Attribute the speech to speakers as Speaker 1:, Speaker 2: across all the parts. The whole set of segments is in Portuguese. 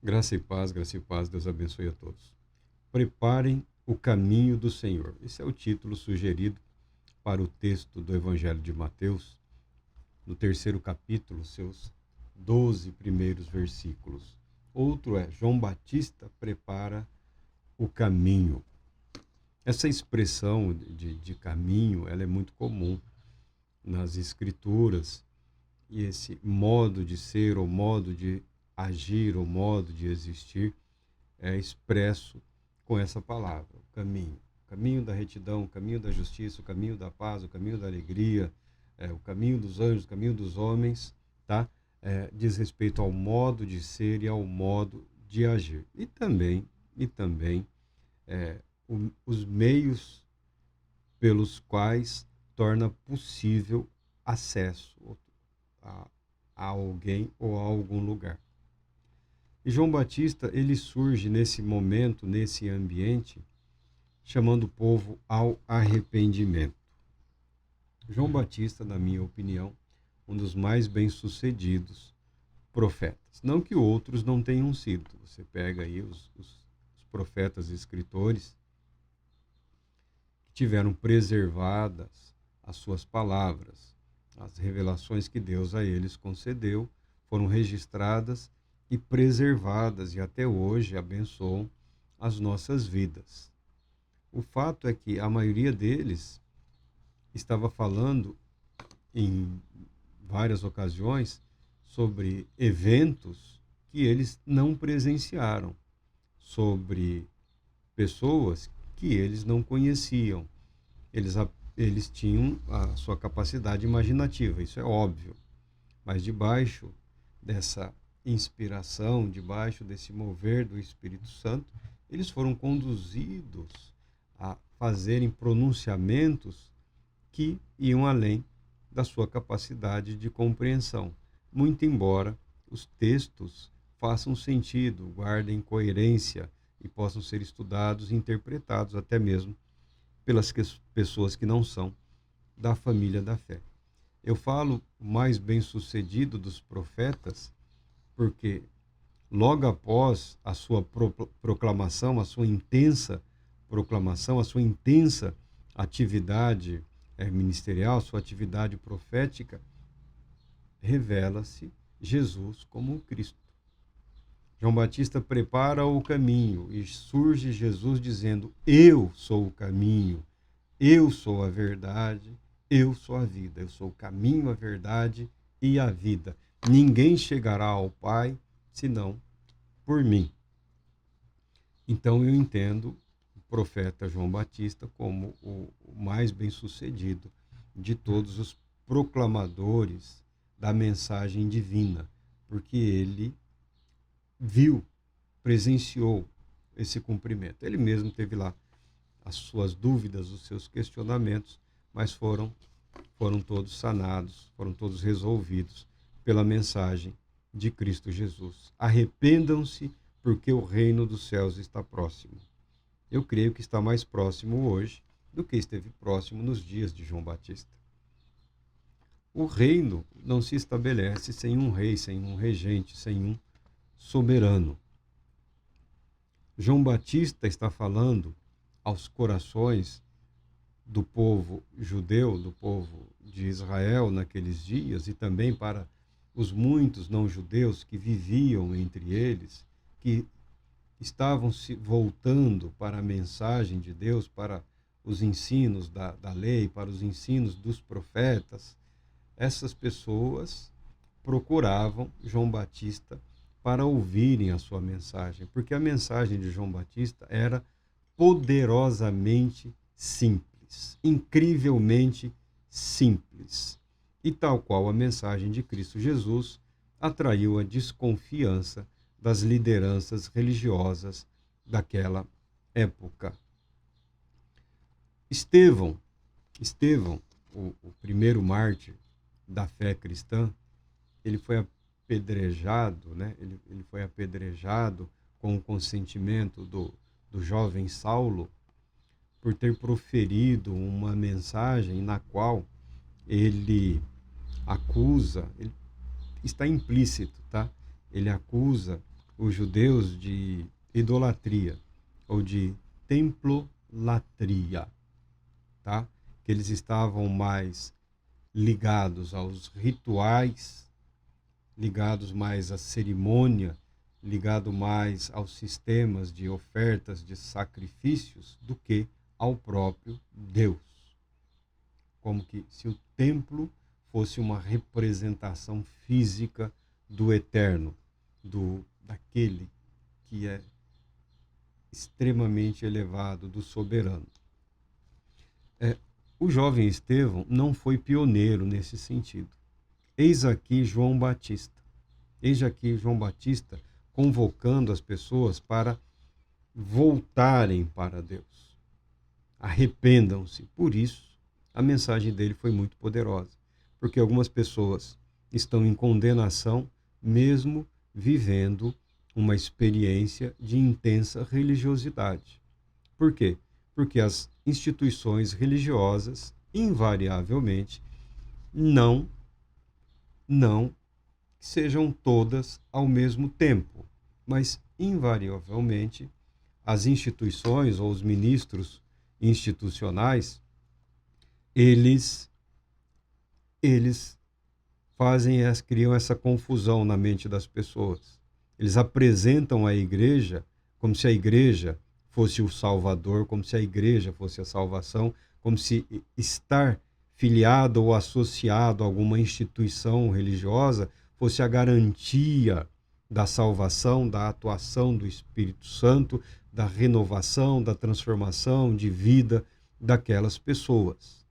Speaker 1: Graça e paz, Deus abençoe a todos. Preparem o caminho do Senhor. Esse é o título sugerido para o texto do Evangelho de Mateus, no terceiro capítulo, seus 12 primeiros versículos. Outro é: João Batista prepara o caminho. Essa expressão de caminho, ela é muito comum nas Escrituras, e esse modo de ser, ou modo de agir, ou modo de existir, é expresso com essa palavra, o caminho. O caminho da retidão, o caminho da justiça, o caminho da paz, o caminho da alegria, o caminho dos anjos, o caminho dos homens, tá? Diz respeito ao modo de ser e ao modo de agir. E também os meios pelos quais torna possível acesso a alguém ou a algum lugar. E João Batista, ele surge nesse momento, nesse ambiente, chamando o povo ao arrependimento. João Batista, na minha opinião, um dos mais bem-sucedidos profetas. Não que outros não tenham sido. Você pega aí os profetas e escritores que tiveram preservadas as suas palavras, as revelações que Deus a eles concedeu, foram registradas e preservadas, e até hoje abençoam as nossas vidas. O fato é que a maioria deles estava falando em várias ocasiões sobre eventos que eles não presenciaram, sobre pessoas que eles não conheciam. Eles tinham a sua capacidade imaginativa, isso é óbvio, mas debaixo dessa inspiração, debaixo desse mover do Espírito Santo, eles foram conduzidos a fazerem pronunciamentos que iam além da sua capacidade de compreensão, muito embora os textos façam sentido, guardem coerência e possam ser estudados e interpretados até mesmo pelas pessoas que não são da família da fé. Eu falo mais bem-sucedido dos profetas porque logo após a sua proclamação, a sua intensa proclamação, a sua intensa atividade ministerial, sua atividade profética, revela-se Jesus como o Cristo. João Batista prepara o caminho e surge Jesus dizendo: eu sou o caminho, eu sou a verdade, eu sou a vida, eu sou o caminho, a verdade e a vida. Ninguém chegará ao Pai senão por mim. Então eu entendo o profeta João Batista como o mais bem-sucedido de todos os proclamadores da mensagem divina, porque ele viu, presenciou esse cumprimento. Ele mesmo teve lá as suas dúvidas, os seus questionamentos, mas foram todos sanados, foram todos resolvidos pela mensagem de Cristo Jesus. Arrependam-se, porque o reino dos céus está próximo. Eu creio que está mais próximo hoje do que esteve próximo nos dias de João Batista. O reino não se estabelece sem um rei, sem um regente, sem um soberano. João Batista está falando aos corações do povo judeu, do povo de Israel naqueles dias, e também para os muitos não-judeus que viviam entre eles, que estavam se voltando para a mensagem de Deus, para os ensinos da lei, para os ensinos dos profetas. Essas pessoas procuravam João Batista para ouvirem a sua mensagem, porque a mensagem de João Batista era poderosamente simples, incrivelmente simples. E tal qual a mensagem de Cristo Jesus, atraiu a desconfiança das lideranças religiosas daquela época. Estevão, o primeiro mártir da fé cristã, ele foi apedrejado, né? Ele foi apedrejado com o consentimento do jovem Saulo por ter proferido uma mensagem na qual ele acusa, está implícito, tá? Ele acusa os judeus de idolatria ou de templolatria, tá? Que eles estavam mais ligados aos rituais, ligados mais à cerimônia, ligado mais aos sistemas de ofertas, de sacrifícios, do que ao próprio Deus. Como que se o templo fosse uma representação física do eterno, daquele que é extremamente elevado, do soberano. O jovem Estevão não foi pioneiro nesse sentido. Eis aqui João Batista. Eis aqui João Batista convocando as pessoas para voltarem para Deus. Arrependam-se. Por isso, a mensagem dele foi muito poderosa. Porque algumas pessoas estão em condenação, mesmo vivendo uma experiência de intensa religiosidade. Por quê? Porque as instituições religiosas, invariavelmente, não sejam todas ao mesmo tempo, mas invariavelmente as instituições ou os ministros institucionais, eles criam essa confusão na mente das pessoas. Eles apresentam a igreja como se a igreja fosse o Salvador, como se a igreja fosse a salvação, como se estar filiado ou associado a alguma instituição religiosa fosse a garantia da salvação, da atuação do Espírito Santo, da renovação, da transformação de vida daquelas pessoas,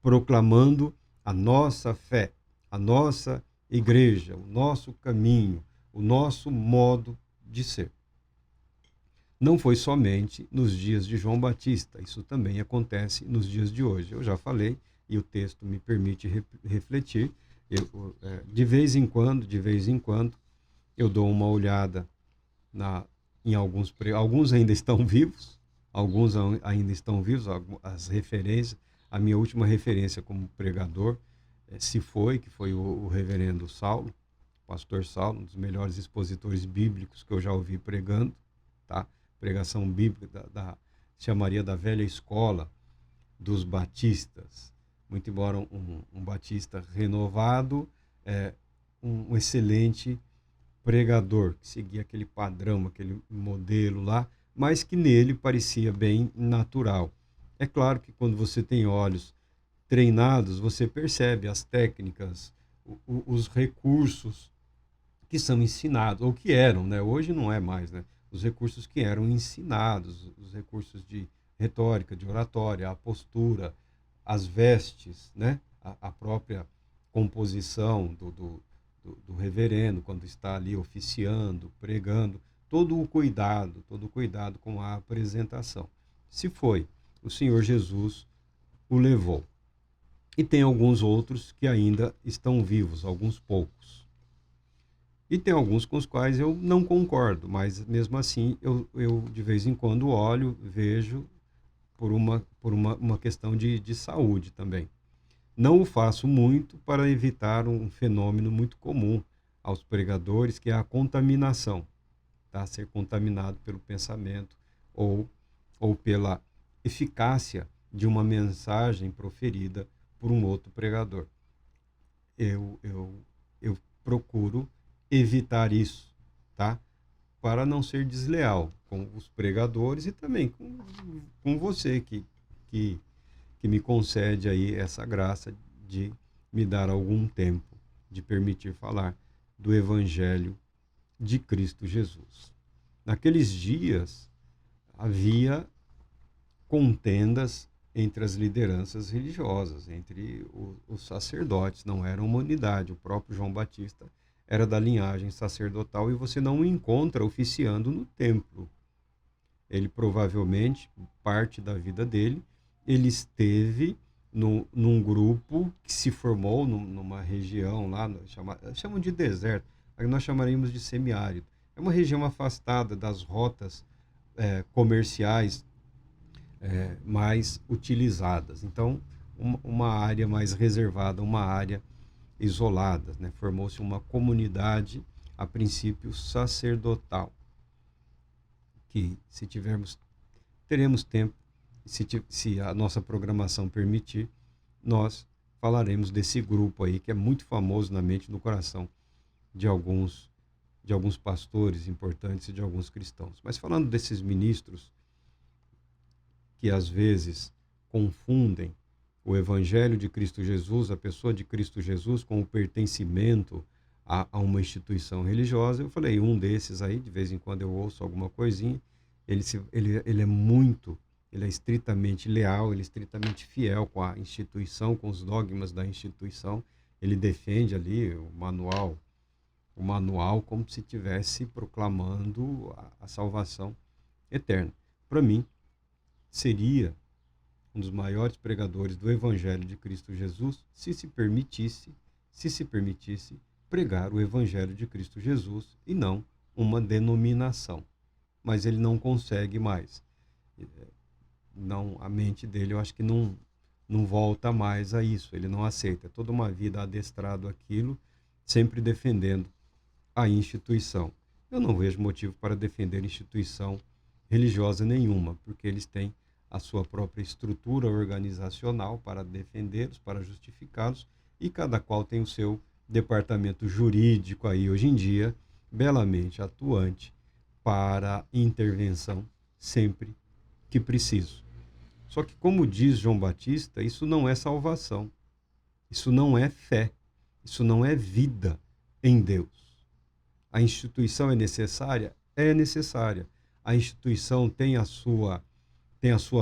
Speaker 1: proclamando a nossa fé, a nossa igreja, o nosso caminho, o nosso modo de ser. Não foi somente nos dias de João Batista, isso também acontece nos dias de hoje. Eu já falei, e o texto me permite refletir. De vez em quando, eu dou uma olhada em alguns ainda estão vivos, as referências. A minha última referência como pregador que foi o reverendo Saulo, pastor Saulo, um dos melhores expositores bíblicos que eu já ouvi pregando, tá? Pregação bíblica chamaria da velha escola dos batistas. Muito embora um batista renovado, um excelente pregador, que seguia aquele padrão, aquele modelo lá, mas que nele parecia bem natural. É claro que quando você tem olhos treinados, você percebe as técnicas, os recursos que são ensinados, ou que eram, né? Hoje não é mais, né? Os recursos que eram ensinados, os recursos de retórica, de oratória, a postura, as vestes, né? A própria composição do reverendo, quando está ali oficiando, pregando, todo o cuidado com a apresentação. Se foi, o Senhor Jesus o levou. E tem alguns outros que ainda estão vivos, alguns poucos. E tem alguns com os quais eu não concordo, mas mesmo assim eu de vez em quando olho, vejo por uma questão de saúde também. Não o faço muito para evitar um fenômeno muito comum aos pregadores, que é a contaminação, tá? Ser contaminado pelo pensamento ou pela eficácia de uma mensagem proferida por um outro pregador. Eu procuro evitar isso, tá? Para não ser desleal com os pregadores e também com você que me concede aí essa graça de me dar algum tempo, de permitir falar do Evangelho de Cristo Jesus. Naqueles dias havia contendas entre as lideranças religiosas, entre os sacerdotes, não era uma unidade. O próprio João Batista era da linhagem sacerdotal e você não o encontra oficiando no templo. Ele provavelmente, parte da vida dele, ele esteve num grupo que se formou numa região lá, chamam de deserto, aí nós chamaríamos de semiárido. É uma região afastada das rotas comerciais mais utilizadas. Então, uma área mais reservada, uma área isolada, né? Formou-se uma comunidade a princípio sacerdotal, que se teremos tempo, se a nossa programação permitir, nós falaremos desse grupo aí, que é muito famoso na mente e no coração de alguns pastores importantes e de alguns cristãos. Mas falando desses ministros que às vezes confundem o Evangelho de Cristo Jesus, a pessoa de Cristo Jesus, com o pertencimento a uma instituição religiosa, eu falei, um desses aí, de vez em quando eu ouço alguma coisinha, ele é estritamente leal, ele é estritamente fiel com a instituição, com os dogmas da instituição, ele defende ali o manual como se estivesse proclamando a salvação eterna. Para mim, seria um dos maiores pregadores do Evangelho de Cristo Jesus se se permitisse pregar o Evangelho de Cristo Jesus e não uma denominação. Mas ele não consegue mais. Não, a mente dele, eu acho que não volta mais a isso. Ele não aceita. É toda uma vida adestrado àquilo, sempre defendendo a instituição. Eu não vejo motivo para defender instituição religiosa nenhuma, porque eles têm a sua própria estrutura organizacional para defendê-los, para justificá-los, e cada qual tem o seu departamento jurídico aí hoje em dia, belamente atuante para intervenção sempre que preciso. Só que, como diz João Batista, isso não é salvação, isso não é fé, isso não é vida em Deus. A instituição é necessária? É necessária. A instituição tem a sua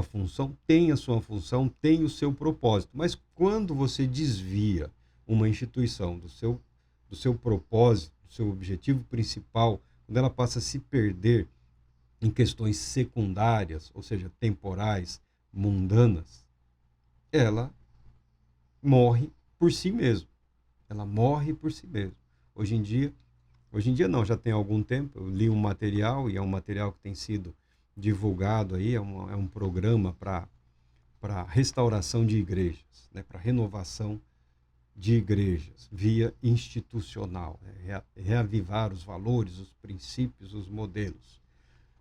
Speaker 1: função? Tem a sua função, tem o seu propósito. Mas quando você desvia uma instituição do seu propósito, do seu objetivo principal, quando ela passa a se perder em questões secundárias, ou seja, temporais, mundanas, ela morre por si mesma. Ela morre por si mesma. Hoje em dia não, já tem algum tempo, eu li um material, e é um material que tem sido divulgado aí, é um programa para restauração de igrejas, né, para renovação de igrejas, via institucional, né, reavivar os valores, os princípios, os modelos.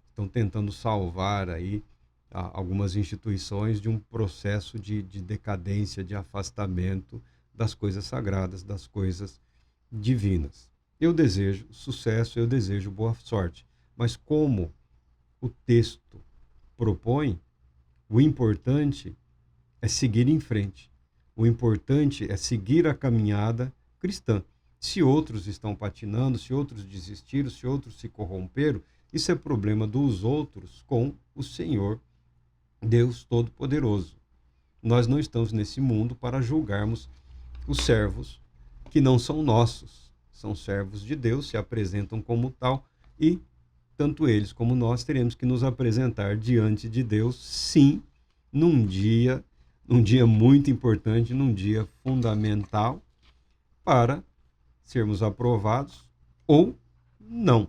Speaker 1: Estão tentando salvar aí algumas instituições de um processo de decadência, de afastamento das coisas sagradas, das coisas divinas. Eu desejo sucesso, eu desejo boa sorte, mas como o texto propõe, o importante é seguir em frente. O importante é seguir a caminhada cristã. Se outros estão patinando, se outros desistiram, se outros se corromperam, isso é problema dos outros com o Senhor, Deus Todo-Poderoso. Nós não estamos nesse mundo para julgarmos os servos que não são nossos. São servos de Deus, se apresentam como tal, e tanto eles como nós teremos que nos apresentar diante de Deus, sim, num dia muito importante, num dia fundamental, para sermos aprovados ou não.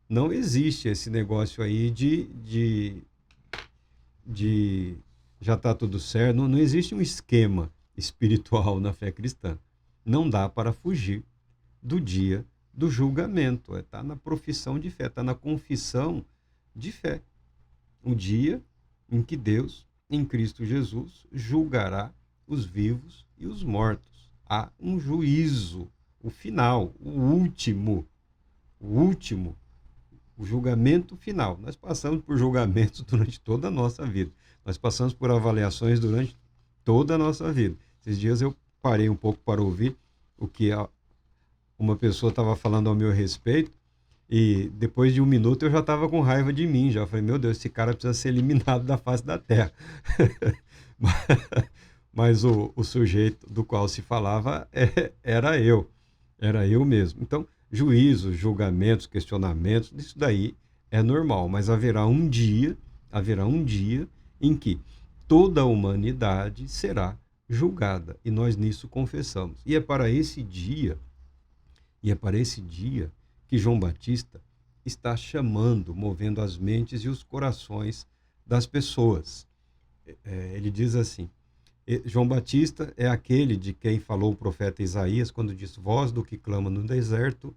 Speaker 1: Não existe esse negócio aí de já está tudo certo, não existe um esquema espiritual na fé cristã. Não dá para fugir do dia do julgamento, está na profissão de fé, está na confissão de fé. O dia em que Deus, em Cristo Jesus, julgará os vivos e os mortos. Há um juízo, o final, o último, o julgamento final. Nós passamos por julgamentos durante toda a nossa vida. Nós passamos por avaliações durante toda a nossa vida. Esses dias eu parei um pouco para ouvir o que uma pessoa estava falando ao meu respeito, e depois de um minuto eu já estava com raiva de mim. Já falei, meu Deus, esse cara precisa ser eliminado da face da terra. Mas o sujeito do qual se falava era eu mesmo. Então, juízos, julgamentos, questionamentos, isso daí é normal, mas haverá um dia em que toda a humanidade será julgada, e nós nisso confessamos. E é para esse dia que João Batista está chamando, movendo as mentes e os corações das pessoas. Ele diz assim, João Batista é aquele de quem falou o profeta Isaías, quando diz, voz do que clama no deserto,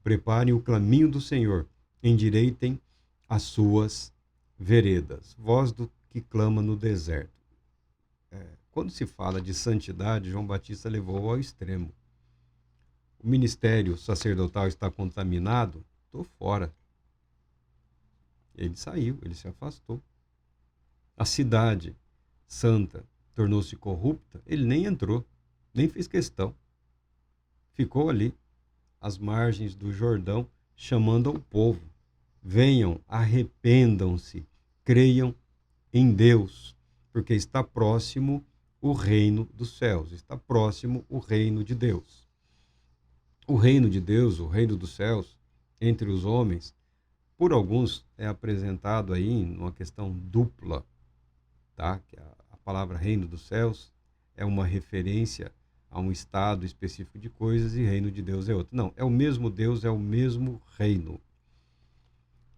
Speaker 1: preparem o caminho do Senhor, endireitem as suas veredas. Voz do que clama no deserto. Quando se fala de santidade, João Batista levou ao extremo. O ministério sacerdotal está contaminado? Estou fora. Ele saiu, ele se afastou. A cidade santa tornou-se corrupta? Ele nem entrou, nem fez questão. Ficou ali, às margens do Jordão, chamando ao povo. Venham, arrependam-se, creiam em Deus, porque está próximo o reino dos céus, está próximo o reino de Deus. O reino de Deus, o reino dos céus, entre os homens, por alguns é apresentado aí numa questão dupla, tá? Que a palavra reino dos céus é uma referência a um estado específico de coisas e reino de Deus é outro. Não, é o mesmo Deus, é o mesmo reino.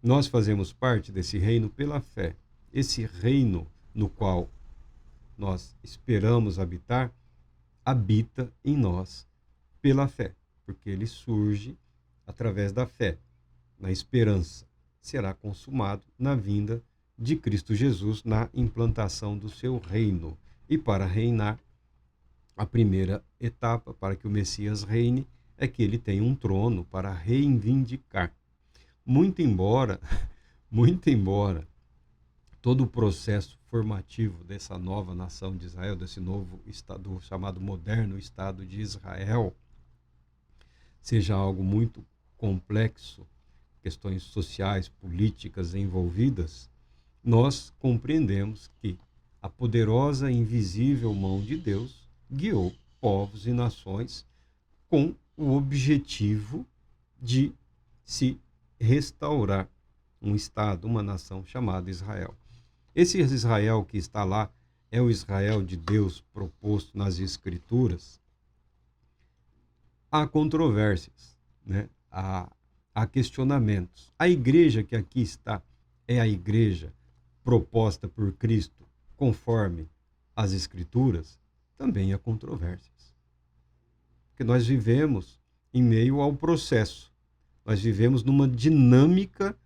Speaker 1: Nós fazemos parte desse reino pela fé. Esse reino no qual nós esperamos habitar, habita em nós pela fé, porque ele surge através da fé, na esperança. Será consumado na vinda de Cristo Jesus, na implantação do seu reino. E para reinar, a primeira etapa para que o Messias reine é que ele tenha um trono para reivindicar. Muito embora todo o processo formativo dessa nova nação de Israel, desse novo Estado, chamado moderno Estado de Israel, seja algo muito complexo, questões sociais, políticas envolvidas, nós compreendemos que a poderosa e invisível mão de Deus guiou povos e nações com o objetivo de se restaurar um Estado, uma nação chamada Israel. Esse Israel que está lá é o Israel de Deus proposto nas Escrituras. Há controvérsias, né? Há questionamentos. A igreja que aqui está é a igreja proposta por Cristo conforme as Escrituras? Também há controvérsias. Porque nós vivemos em meio ao processo. Nós vivemos numa dinâmica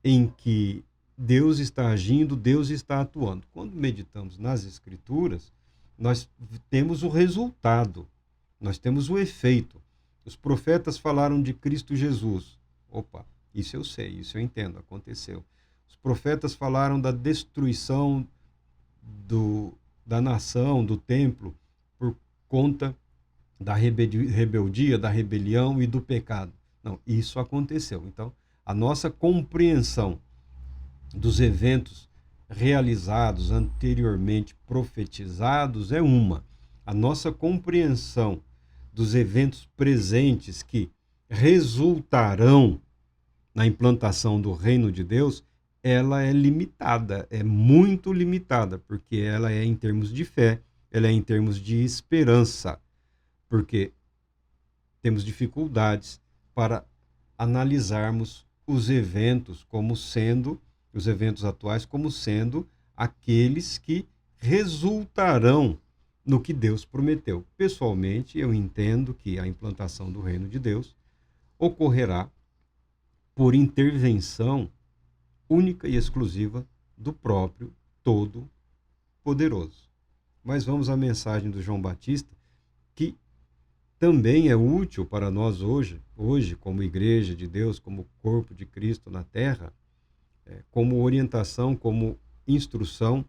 Speaker 1: em que Deus está agindo, Deus está atuando. Quando meditamos nas Escrituras, nós temos o resultado, nós temos o efeito. Os profetas falaram de Cristo Jesus. Opa, isso eu sei, isso eu entendo, aconteceu. Os profetas falaram da destruição da nação, do templo, por conta da rebeldia, da rebelião e do pecado. Não, isso aconteceu. Então, a nossa compreensão dos eventos realizados, anteriormente profetizados, é uma. A nossa compreensão dos eventos presentes que resultarão na implantação do reino de Deus, ela é limitada, é muito limitada, porque ela é em termos de fé, ela é em termos de esperança, porque temos dificuldades para analisarmos os eventos os eventos atuais como sendo aqueles que resultarão no que Deus prometeu. Pessoalmente, eu entendo que a implantação do reino de Deus ocorrerá por intervenção única e exclusiva do próprio Todo-Poderoso. Mas vamos à mensagem do João Batista, que também é útil para nós hoje como igreja de Deus, como corpo de Cristo na terra, como orientação, como instrução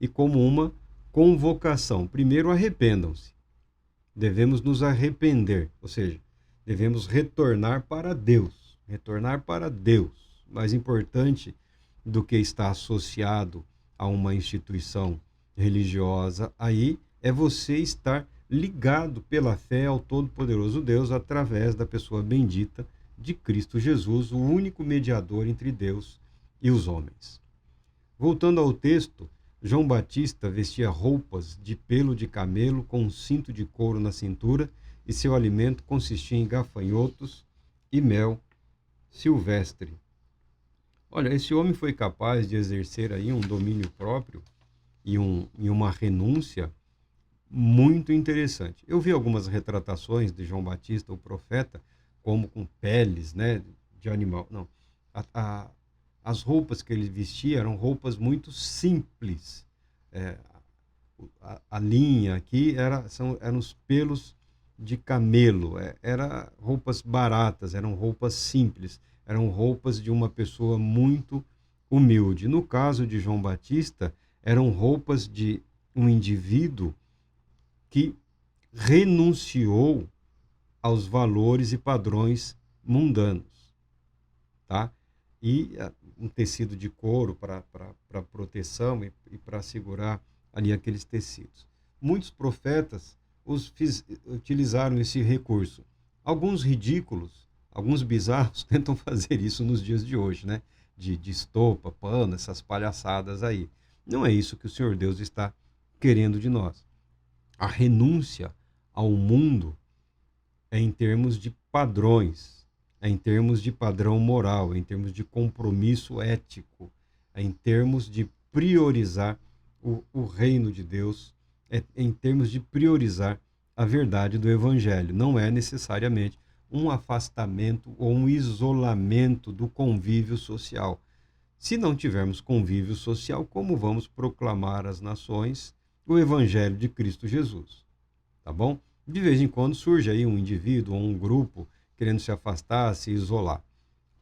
Speaker 1: e como uma convocação. Primeiro, arrependam-se. Devemos nos arrepender, ou seja, devemos retornar para Deus. Retornar para Deus. Mais importante do que estar associado a uma instituição religiosa aí é você estar ligado pela fé ao Todo-Poderoso Deus através da pessoa bendita de Cristo Jesus, o único mediador entre Deus e os homens. Voltando ao texto, João Batista vestia roupas de pelo de camelo com um cinto de couro na cintura e seu alimento consistia em gafanhotos e mel silvestre. Olha, esse homem foi capaz de exercer aí um domínio próprio e uma renúncia muito interessante. Eu vi algumas retratações de João Batista, o profeta, como com peles, né, de animal. Não. As roupas que ele vestia eram roupas muito simples. É, a linha aqui eram os pelos de camelo. Era roupas baratas, eram roupas simples, eram roupas de uma pessoa muito humilde. No caso de João Batista, eram roupas de um indivíduo que renunciou aos valores e padrões mundanos, tá? E um tecido de couro para proteção e para segurar ali aqueles tecidos. Muitos profetas utilizaram esse recurso. Alguns ridículos, alguns bizarros tentam fazer isso nos dias de hoje, né? De estopa, pano, essas palhaçadas aí. Não é isso que o Senhor Deus está querendo de nós. A renúncia ao mundo é em termos de padrões, é em termos de padrão moral, é em termos de compromisso ético, é em termos de priorizar o reino de Deus, é em termos de priorizar a verdade do Evangelho. Não é necessariamente um afastamento ou um isolamento do convívio social. Se não tivermos convívio social, como vamos proclamar às nações o Evangelho de Cristo Jesus? Tá bom? De vez em quando surge aí um indivíduo ou um grupo querendo se afastar, se isolar.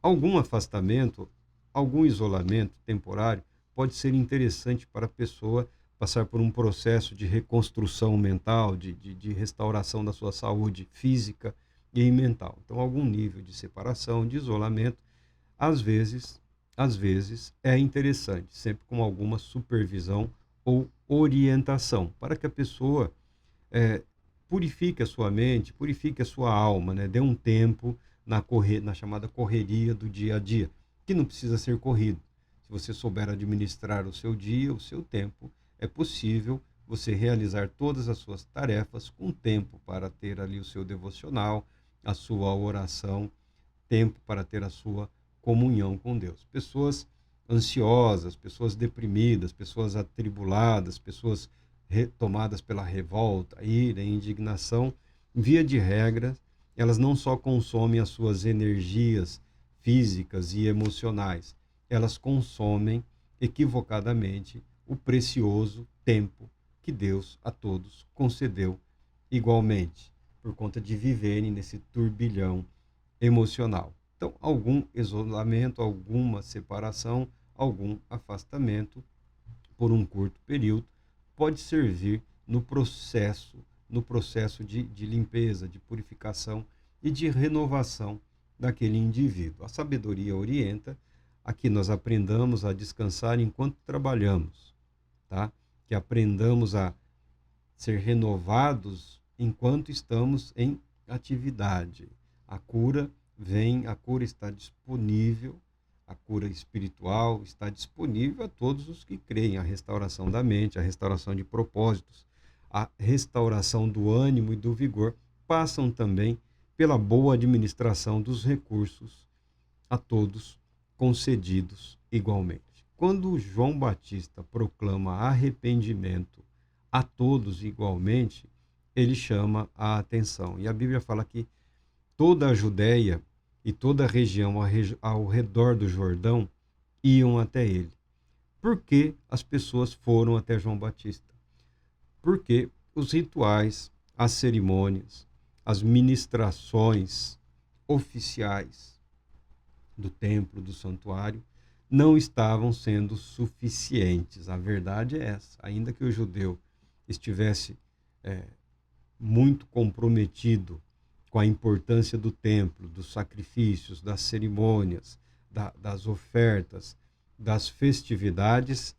Speaker 1: Algum afastamento, algum isolamento temporário pode ser interessante para a pessoa passar por um processo de reconstrução mental, de restauração da sua saúde física e mental. Então, algum nível de separação, de isolamento, às vezes é interessante, sempre com alguma supervisão ou orientação, para que a pessoa purifique a sua mente, purifique a sua alma, né? Dê um tempo na chamada correria do dia a dia, que não precisa ser corrido. Se você souber administrar o seu dia, o seu tempo, é possível você realizar todas as suas tarefas com tempo para ter ali o seu devocional, a sua oração, tempo para ter a sua comunhão com Deus. Pessoas ansiosas, pessoas deprimidas, pessoas atribuladas, pessoas tomadas pela revolta, ira, indignação, via de regra, elas não só consomem as suas energias físicas e emocionais, elas consomem equivocadamente o precioso tempo que Deus a todos concedeu igualmente, por conta de viverem nesse turbilhão emocional. Então, algum isolamento, alguma separação, algum afastamento por um curto período pode servir no processo de limpeza, de purificação e de renovação daquele indivíduo. A sabedoria orienta a que nós aprendamos a descansar enquanto trabalhamos, tá? Que aprendamos a ser renovados enquanto estamos em atividade. A cura está disponível, a cura espiritual está disponível a todos os que creem. A restauração da mente, a restauração de propósitos, a restauração do ânimo e do vigor passam também pela boa administração dos recursos a todos concedidos igualmente. Quando João Batista proclama arrependimento a todos igualmente, ele chama a atenção. E a Bíblia fala que toda a Judéia e toda a região ao redor do Jordão iam até ele. Por que as pessoas foram até João Batista? Porque os rituais, as cerimônias, as ministrações oficiais do templo, do santuário, não estavam sendo suficientes. A verdade é essa. Ainda que o judeu estivesse muito comprometido com a importância do templo, dos sacrifícios, das cerimônias, das ofertas, das festividades,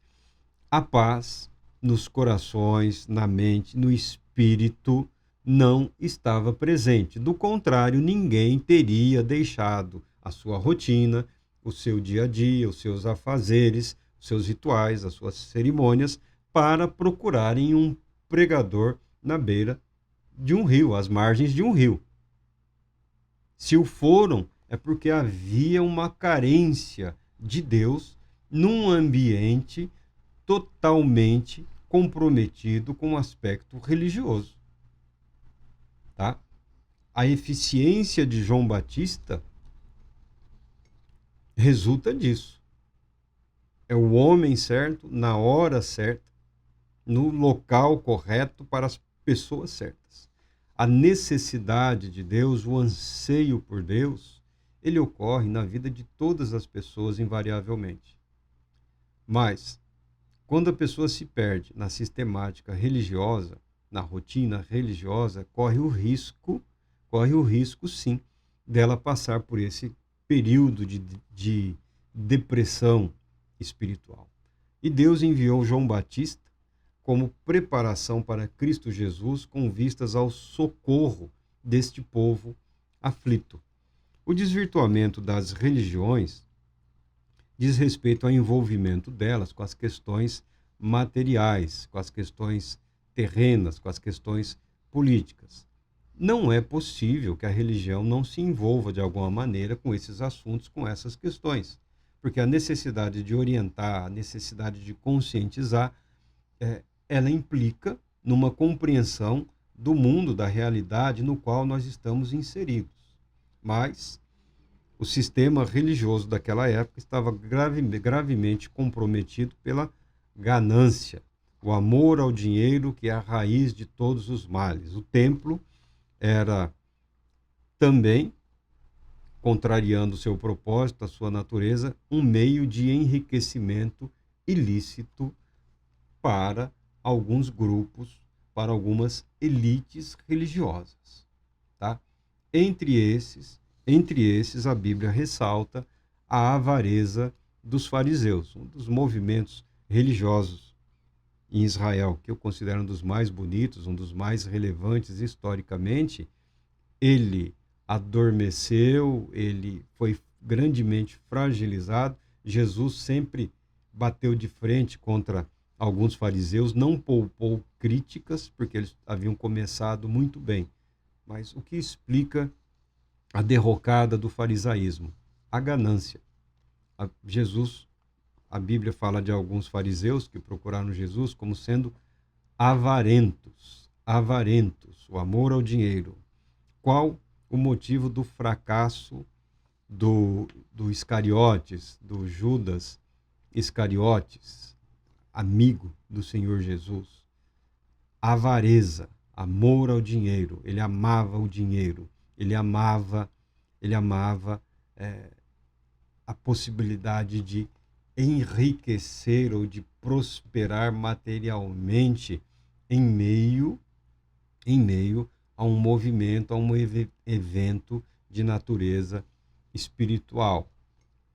Speaker 1: a paz nos corações, na mente, no espírito não estava presente. Do contrário, ninguém teria deixado a sua rotina, o seu dia a dia, os seus afazeres, os seus rituais, as suas cerimônias, para procurarem um pregador na beira de um rio, às margens de um rio. Se o foram, é porque havia uma carência de Deus num ambiente totalmente comprometido com o aspecto religioso. Tá? a eficiência de João Batista resulta disso. É o homem certo, na hora certa, no local correto, para as pessoas certas. A necessidade de Deus, o anseio por Deus, ele ocorre na vida de todas as pessoas invariavelmente. Mas, quando a pessoa se perde na sistemática religiosa, na rotina religiosa, corre o risco sim, dela passar por esse período de depressão espiritual. E Deus enviou João Batista como preparação para Cristo Jesus com vistas ao socorro deste povo aflito. O desvirtuamento das religiões diz respeito ao envolvimento delas com as questões materiais, com as questões terrenas, com as questões políticas. Não é possível que a religião não se envolva de alguma maneira com esses assuntos, com essas questões, porque a necessidade de orientar, a necessidade de conscientizar, ela implica numa compreensão do mundo, da realidade no qual nós estamos inseridos. Mas o sistema religioso daquela época estava gravemente comprometido pela ganância, o amor ao dinheiro, que é a raiz de todos os males. O templo era também, contrariando seu propósito, a sua natureza, um meio de enriquecimento ilícito para alguns grupos, para algumas elites religiosas, tá? Entre esses, a Bíblia ressalta a avareza dos fariseus, um dos movimentos religiosos em Israel, que eu considero um dos mais bonitos, um dos mais relevantes historicamente. Ele adormeceu, ele foi grandemente fragilizado. Jesus sempre bateu de frente contra alguns fariseus, não poupou críticas, porque eles haviam começado muito bem. Mas o que explica a derrocada do farisaísmo? A ganância. A Bíblia fala de alguns fariseus que procuraram Jesus como sendo avarentos, o amor ao dinheiro. Qual o motivo do fracasso do Iscariotes, do Judas Iscariotes, amigo do Senhor Jesus? Avareza, amor ao dinheiro. Ele amava o dinheiro, ele amava a possibilidade de enriquecer ou de prosperar materialmente em meio a um movimento, a um evento de natureza espiritual.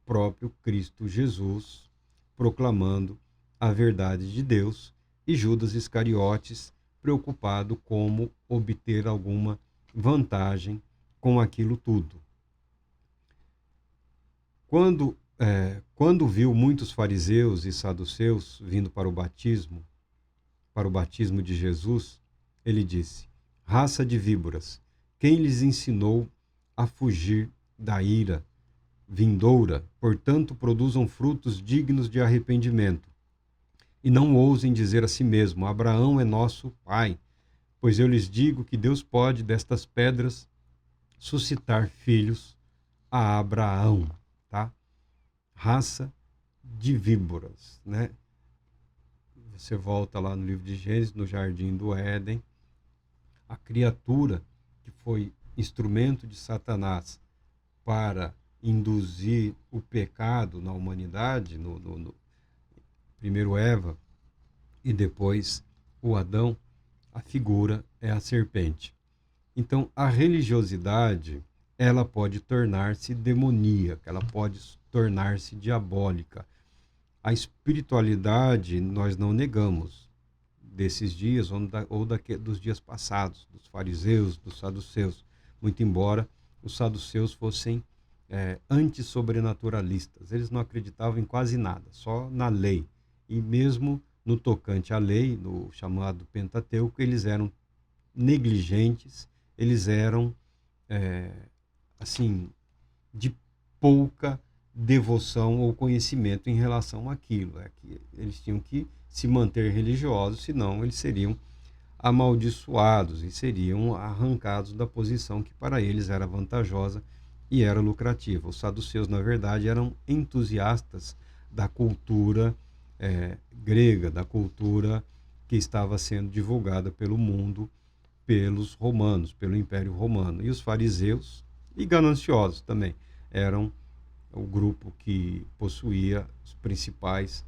Speaker 1: Próprio Cristo Jesus proclamando a verdade de Deus e Judas Iscariotes preocupado como obter alguma vantagem com aquilo tudo. Quando viu muitos fariseus e saduceus vindo para o batismo de Jesus, ele disse: raça de víboras, quem lhes ensinou a fugir da ira vindoura? Portanto, produzam frutos dignos de arrependimento. E não ousem dizer a si mesmo: Abraão é nosso pai, pois eu lhes digo que Deus pode destas pedras suscitar filhos a Abraão, tá? Raça de víboras, né? Você volta lá no livro de Gênesis, no jardim do Éden, a criatura que foi instrumento de Satanás para induzir o pecado na humanidade, no primeiro Eva e depois o Adão, a figura é a serpente. Então, a religiosidade, ela pode tornar-se demoníaca, ela pode tornar-se diabólica. A espiritualidade nós não negamos desses dias ou dos dias passados, dos fariseus, dos saduceus, muito embora os saduceus fossem antissobrenaturalistas. Eles não acreditavam em quase nada, só na lei. E mesmo no tocante à lei, no chamado Pentateuco, eles eram negligentes, eles eram, de pouca devoção ou conhecimento em relação àquilo. Que eles tinham que se manter religiosos, senão eles seriam amaldiçoados e seriam arrancados da posição que para eles era vantajosa e era lucrativa. Os saduceus, na verdade, eram entusiastas da cultura grega, da cultura que estava sendo divulgada pelo mundo, pelos romanos, pelo Império Romano. E os fariseus, e gananciosos também, eram o grupo que possuía os principais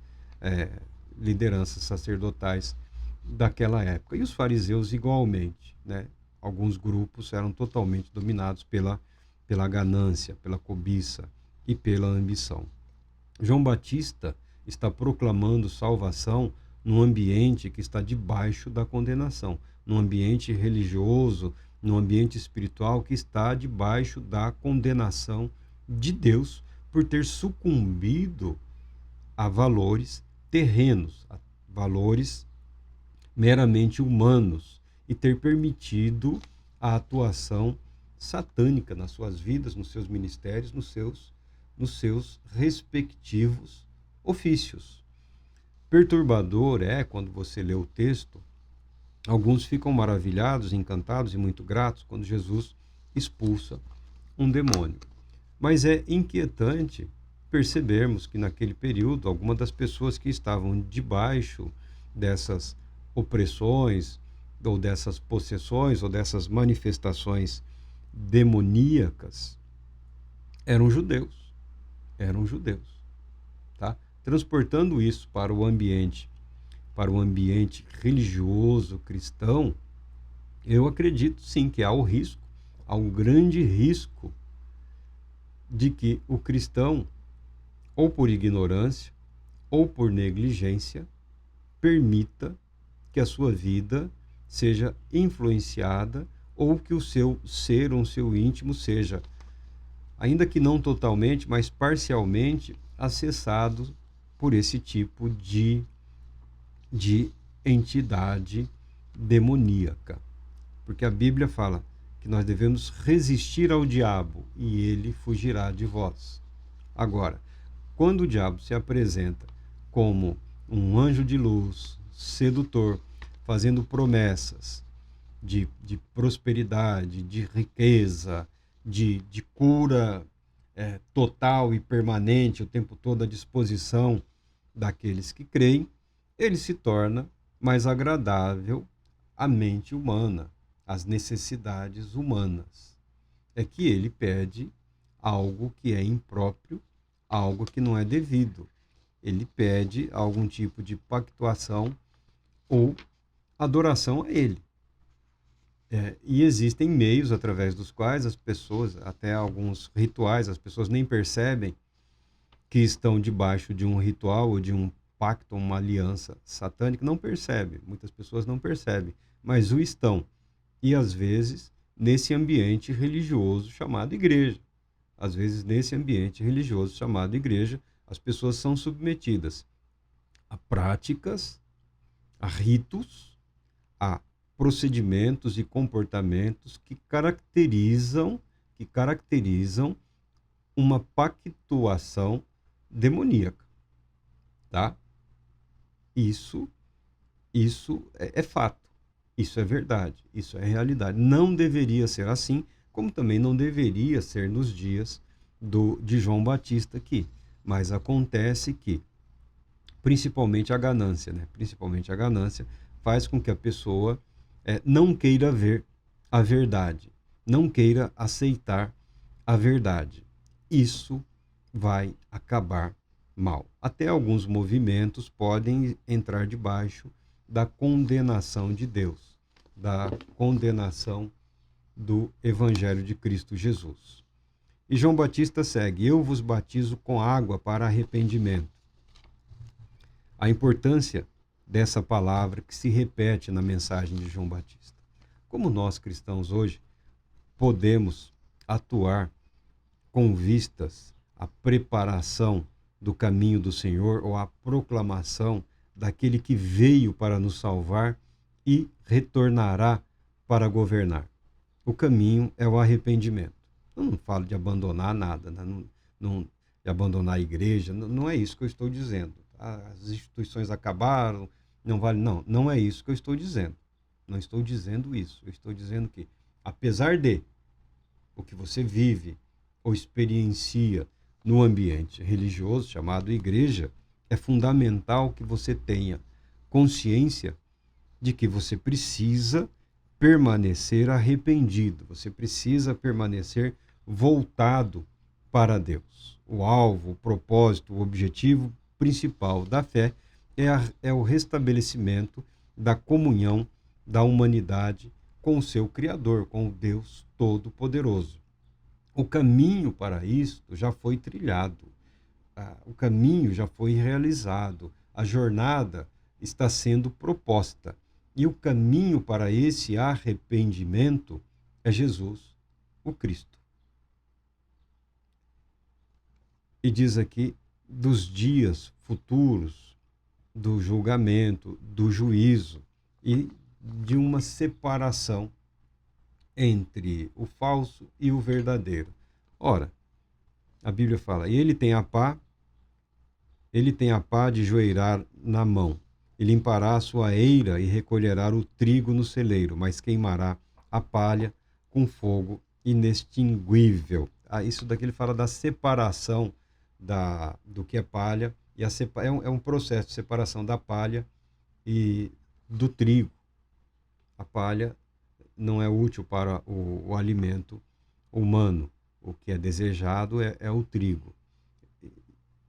Speaker 1: lideranças sacerdotais daquela época. E os fariseus igualmente, né? Alguns grupos eram totalmente dominados pela ganância, pela cobiça e pela ambição. João Batista está proclamando salvação num ambiente que está debaixo da condenação, num ambiente religioso, num ambiente espiritual que está debaixo da condenação de Deus por ter sucumbido a valores terrenos, a valores meramente humanos e ter permitido a atuação satânica nas suas vidas, nos seus ministérios, nos seus respectivos ofícios. Perturbador é, quando você lê o texto, alguns ficam maravilhados, encantados e muito gratos quando Jesus expulsa um demônio. Mas é inquietante percebermos que naquele período, algumas das pessoas que estavam debaixo dessas opressões, ou dessas possessões, ou dessas manifestações demoníacas, eram judeus. Tá? Transportando isso para o ambiente religioso cristão, eu acredito sim que há um grande risco de que o cristão, ou por ignorância, ou por negligência, permita que a sua vida seja influenciada, ou que o seu ser, o seu íntimo seja, ainda que não totalmente, mas parcialmente, acessado por esse tipo de entidade demoníaca. Porque a Bíblia fala que nós devemos resistir ao diabo e ele fugirá de vós. Agora, quando o diabo se apresenta como um anjo de luz, sedutor, fazendo promessas de prosperidade, de riqueza, de cura total e permanente, o tempo todo à disposição daqueles que creem, ele se torna mais agradável à mente humana, às necessidades humanas. É que ele pede algo que é impróprio, algo que não é devido. Ele pede algum tipo de pactuação ou adoração a ele. E existem meios através dos quais as pessoas, até alguns rituais, as pessoas nem percebem que estão debaixo de um ritual ou de um pacto, uma aliança satânica, não percebem. Muitas pessoas não percebem, mas o estão. E às vezes nesse ambiente religioso chamado igreja. Às vezes nesse ambiente religioso chamado igreja, as pessoas são submetidas a práticas, a ritos, a procedimentos e comportamentos que caracterizam uma pactuação demoníaca, tá? Isso é fato, isso é verdade, isso é realidade. Não deveria ser assim, como também não deveria ser nos dias de João Batista aqui. Mas acontece que, principalmente a ganância, né? Principalmente a ganância faz com que a pessoa não queira ver a verdade, não queira aceitar a verdade. Isso vai acabar mal. Até alguns movimentos podem entrar debaixo da condenação de Deus, da condenação do Evangelho de Cristo Jesus. E João Batista segue: eu vos batizo com água para arrependimento. A importância dessa palavra que se repete na mensagem de João Batista. Como nós cristãos hoje podemos atuar com vistas à preparação do caminho do Senhor ou à proclamação daquele que veio para nos salvar e retornará para governar? O caminho é o arrependimento. Eu não falo de abandonar nada, né? Não, de abandonar a igreja, não é isso que eu estou dizendo. As instituições acabaram, não vale, não é isso que eu estou dizendo. Não estou dizendo isso. Eu estou dizendo que, apesar de o que você vive ou experiencia no ambiente religioso chamado igreja, é fundamental que você tenha consciência de que você precisa permanecer arrependido, você precisa permanecer voltado para Deus. O alvo, o propósito, o objetivo principal da fé é o restabelecimento da comunhão da humanidade com o seu Criador, com o Deus Todo-Poderoso. O caminho para isto já foi trilhado, o caminho já foi realizado, a jornada está sendo proposta. E o caminho para esse arrependimento é Jesus, o Cristo. E diz aqui dos dias futuros, do julgamento, do juízo e de uma separação entre o falso e o verdadeiro. Ora, a Bíblia fala, e ele tem a pá de joeirar na mão, e limpará a sua eira e recolherá o trigo no celeiro, mas queimará a palha com fogo inextinguível. Isso daqui ele fala da separação do que é palha, e é um processo de separação da palha e do trigo. A palha não é útil para o alimento humano. O que é desejado é o trigo.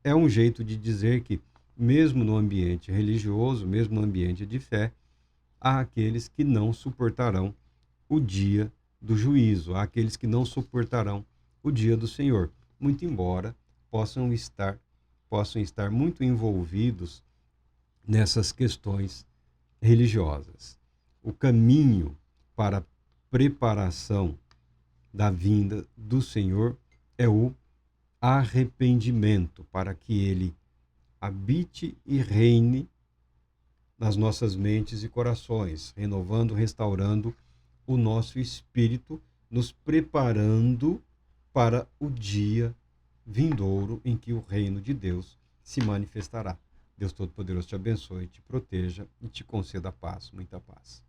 Speaker 1: É um jeito de dizer que, mesmo no ambiente religioso, mesmo no ambiente de fé, há aqueles que não suportarão o dia do juízo, há aqueles que não suportarão o dia do Senhor, muito embora possam estar muito envolvidos nessas questões religiosas. O caminho para a preparação da vinda do Senhor é o arrependimento, para que ele habite e reine nas nossas mentes e corações, renovando, restaurando o nosso espírito, nos preparando para o dia vindouro em que o reino de Deus se manifestará. Deus Todo-Poderoso te abençoe, te proteja e te conceda paz, muita paz.